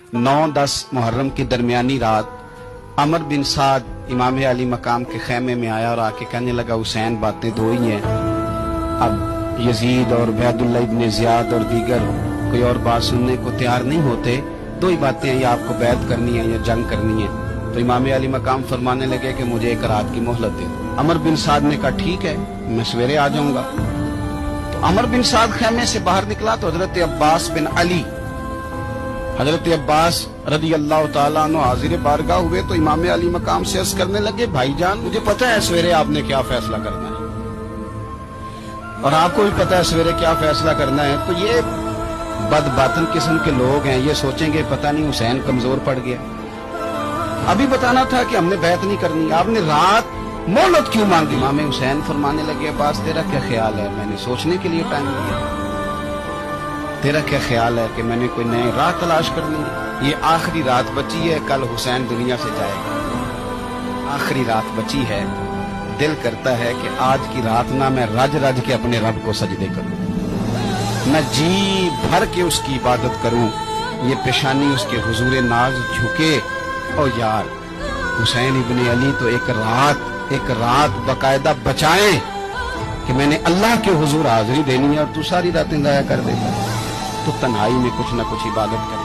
9-10 मुहर्रम की दरमियानी रात अमर बिन साद इमाम अली मकाम के खैमे में आया और आके कहने लगा, हुसैन बातें दो ही हैं, अब यजीद और उबैदुल्लाह इब्न ज़ियाद और दीगर कोई और बात सुनने को तैयार नहीं होते, दो ही बातें हैं, या आपको बैत करनी है या जंग करनी है। तो इमाम अली मकाम फरमाने लगे कि मुझे एक रात की मोहलत दे दो। अमर बिन साद ने कहा ठीक है, मैं सवेरे आ जाऊंगा। तो अमर बिन साद खैमे से बाहर निकला तो हजरत अब्बास बिन अली, हजरत अब्बास रदी अल्लाह ताला अन्हु हाजिर बारगाह हुए तो इमाम अली मकाम से अर्ज करने लगे, भाईजान मुझे पता है सवेरे आपने क्या फैसला करना है और आपको भी पता है सवेरे क्या फैसला करना है। तो ये बदबातन किस्म के लोग हैं, ये सोचेंगे पता नहीं हुसैन कमजोर पड़ गया। अभी बताना था कि हमने बैत नहीं करनी, आपने रात मोहलत क्यों मांगी? इमाम हुसैन फरमाने लगे, अब्बास तेरा क्या ख्याल है, मैंने सोचने के लिए टाइम दिया, तेरा क्या ख्याल है कि मैंने कोई नई राह तलाश करनी है? ये आखिरी रात बची है, कल हुसैन दुनिया से जाएगा, आखिरी रात बची है, दिल करता है कि आज की रात ना मैं रज रज के अपने रब को सजदे करूं, मैं जी भर के उसकी इबादत करूं, ये पेशानी उसके हुजूर नाज झुके। और यार हुसैन इब्न अली तो एक रात बकायदा बचाएं कि मैंने अल्लाह के हुजूर हाजिरी देनी है और तू सारी रातें जाया कर देगा। तो तन्हाई में कुछ ना कुछ इबादत कर।